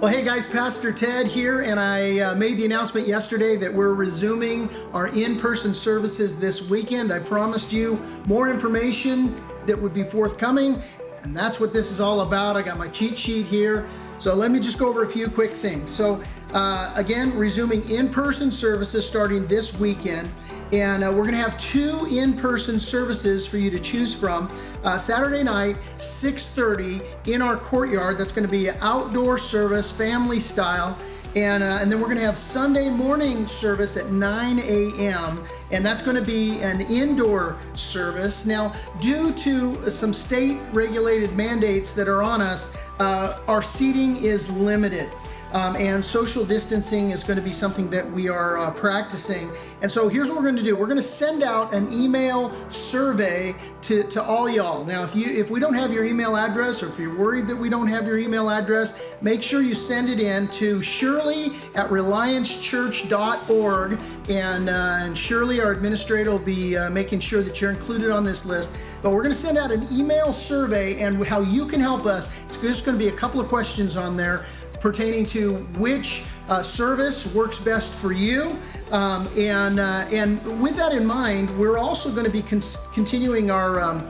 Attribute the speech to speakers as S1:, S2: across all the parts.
S1: Well, hey guys, Pastor Ted here, and I made the announcement yesterday that we're resuming our in-person services this weekend. I promised you more information that would be forthcoming, and that's what this is all about. I got my cheat sheet here, so let me just go over a few quick things. So again, resuming in-person services starting this weekend, and we're going to have 2 in-person services for you to choose from. Saturday night, 6:30 in our courtyard. That's going to be an outdoor service, family style. And then we're going to have Sunday morning service at 9 a.m. and that's going to be an indoor service. Now, due to some state regulated mandates that are on us, our seating is limited. And social distancing is going to be something that we are practicing. And so here's what we're going to do. We're going to send out an email survey to all y'all. Now, if we don't have your email address, or if you're worried that we don't have your email address, make sure you send it in to shirley@reliancechurch.org. And Shirley, our administrator, will be making sure that you're included on this list. But we're going to send out an email survey, and how you can help us. It's just going to be a couple of questions on there pertaining to which service works best for you. And with that in mind, we're also going to be continuing our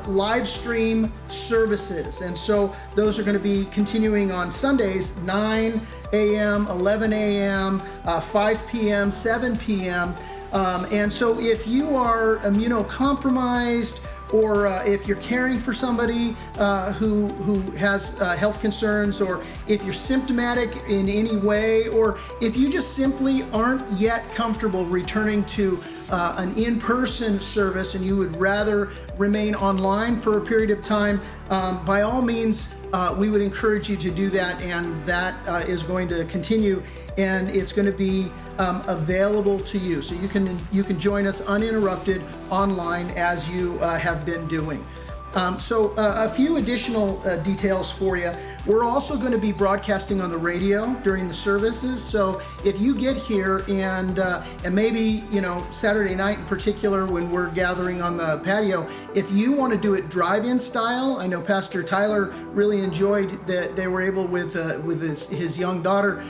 S1: live stream services. And so those are going to be continuing on Sundays, 9 a.m., 11 a.m., 5 p.m., 7 p.m. And so if you are immunocompromised, or if you're caring for somebody who has health concerns, or if you're symptomatic in any way, or if you just simply aren't yet comfortable returning to an in-person service and you would rather remain online for a period of time, by all means, we would encourage you to do that, and that is going to continue, and it's going to be available to you, so you can join us uninterrupted online as you have been doing. So a few additional details for you. We're also going to be broadcasting on the radio during the services. So if you get here and maybe Saturday night in particular when we're gathering on the patio, if you want to do it drive-in style, I know Pastor Tyler really enjoyed that they were able with his young daughter.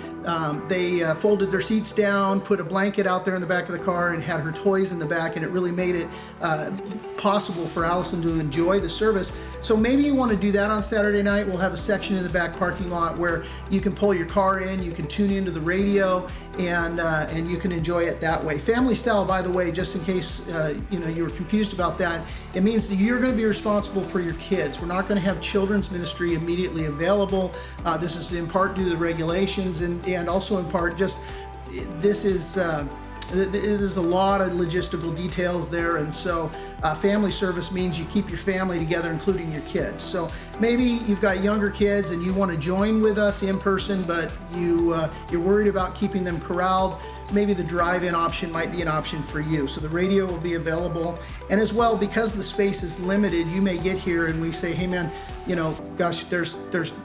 S1: They folded their seats down, put a blanket out there in the back of the car, and had her toys in the back, and it really made it possible for Allison to enjoy the service. So maybe you want to do that on Saturday night. We'll have a section in the back parking lot where you can pull your car in, you can tune into the radio, and you can enjoy it that way. Family style, by the way, just in case you were confused about that, it means that you're going to be responsible for your kids. We're not going to have children's ministry immediately available. This is in part due to the regulations, and also in part just there's a lot of logistical details there, and so family service means you keep your family together, including your kids. So maybe you've got younger kids and you want to join with us in person, but you're worried about keeping them corralled. Maybe the drive-in option might be an option for you. So the radio will be available, and as well, because the space is limited, you may get here and we say, hey man, gosh, there's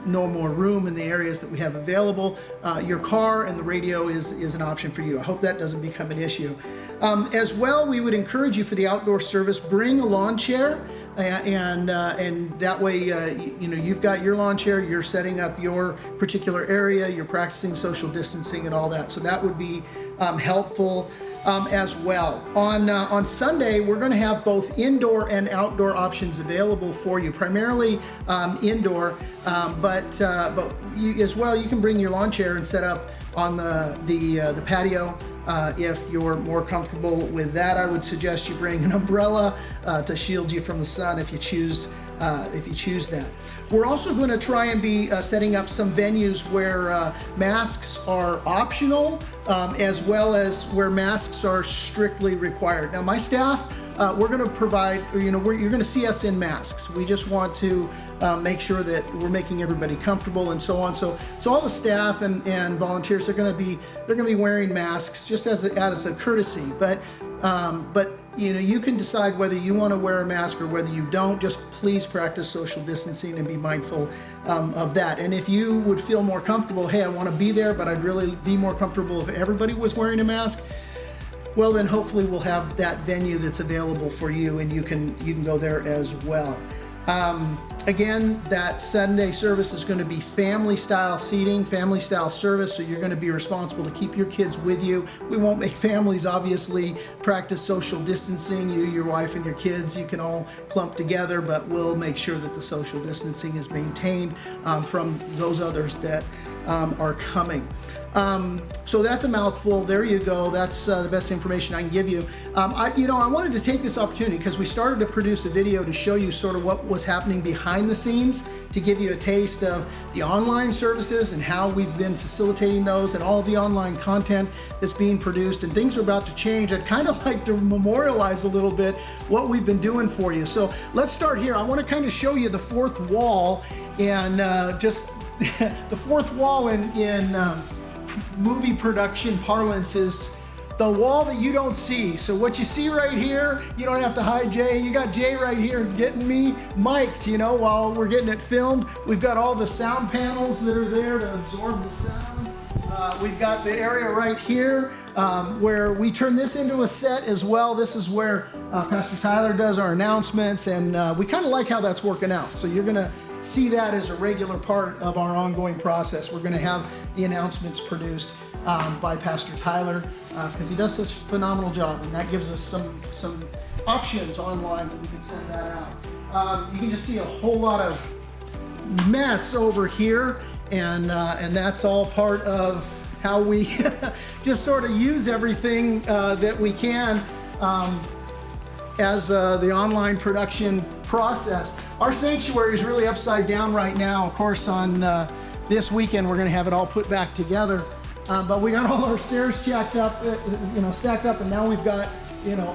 S1: no more room in the areas that we have available. Your car and the radio is an option for you. I hope that doesn't become an issue. As well, we would encourage you for the outdoor service, bring a lawn chair, and that way, you've got your lawn chair, you're setting up your particular area, you're practicing social distancing and all that. So that would be helpful as well. On Sunday, we're going to have both indoor and outdoor options available for you, primarily indoor, but you, as well, you can bring your lawn chair and set up on the patio. If you're more comfortable with that, I would suggest you bring an umbrella to shield you from the sun if you choose that. We're also going to try and be setting up some venues where masks are optional, as well as where masks are strictly required. Now, my staff, we're going to provide, you're going to see us in masks. We just want to make sure that we're making everybody comfortable and so on. So all the staff and volunteers are going to be wearing masks just as a courtesy. But you can decide whether you want to wear a mask or whether you don't. Just please practice social distancing and be mindful of that. And if you would feel more comfortable, hey, I want to be there, but I'd really be more comfortable if everybody was wearing a mask, well, then hopefully we'll have that venue that's available for you, and you can go there as well. Again, that Sunday service is going to be family style seating, family style service, so you're going to be responsible to keep your kids with you. We won't make families obviously practice social distancing. You, your wife, and your kids, you can all clump together, but we'll make sure that the social distancing is maintained from those others that are coming. So that's a mouthful. There you go. That's the best information I can give you. I wanted to take this opportunity because we started to produce a video to show you sort of what was happening behind the scenes, to give you a taste of the online services and how we've been facilitating those and all the online content that's being produced, and things are about to change. I'd kind of like to memorialize a little bit what we've been doing for you. So let's start here. I want to kind of show you the fourth wall, and just the fourth wall in movie production parlance is the wall that you don't see. So what you see right here, you don't have to hide Jay. You got Jay right here getting me mic'd, while we're getting it filmed. We've got all the sound panels that are there to absorb the sound. We've got the area right here where we turn this into a set as well. This is where Pastor Tyler does our announcements, and we kind of like how that's working out. So you're gonna see that as a regular part of our ongoing process. We're going to have the announcements produced by Pastor Tyler because he does such a phenomenal job, and that gives us some options online that we can send that out. You can just see a whole lot of mess over here, and that's all part of how we just sort of use everything that we can as the online production process. Our sanctuary is really upside down right now. Of course, on this weekend, we're going to have it all put back together. But we got all our stairs stacked up, and now we've got,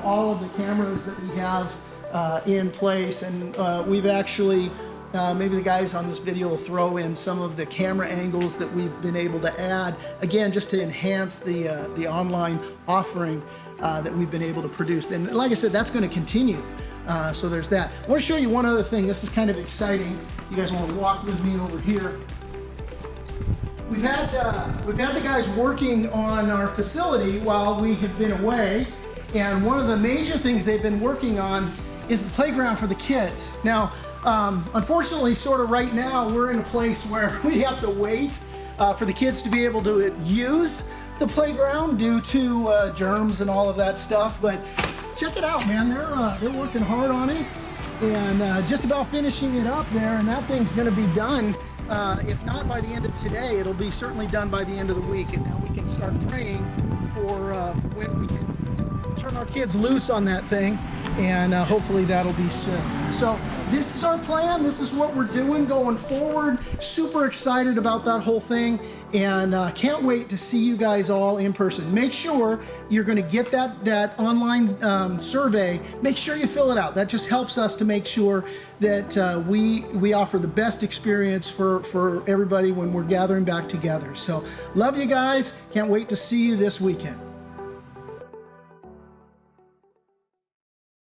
S1: all of the cameras that we have in place. And we've actually, maybe the guys on this video will throw in some of the camera angles that we've been able to add, again, just to enhance the online offering that we've been able to produce. And like I said, that's going to continue. So there's that. I want to show you one other thing. This is kind of exciting. You guys want to walk with me over here. We've had the guys working on our facility while we have been away, and one of the major things they've been working on is the playground for the kids. Now, unfortunately, sort of right now, we're in a place where we have to wait for the kids to be able to use the playground due to germs and all of that stuff, but check it out, man. They're working hard on it, and just about finishing it up there, and that thing's going to be done. If not by the end of today, it'll be certainly done by the end of the week, and now we can start praying for when we can turn our kids loose on that thing, and hopefully that'll be soon. So this is our plan. This is what we're doing going forward. Super excited about that whole thing, and can't wait to see you guys all in person. Make sure you're going to get that online survey. Make sure you fill it out. That just helps us to make sure that we offer the best experience for everybody when we're gathering back together. So love you guys. Can't wait to see you this weekend.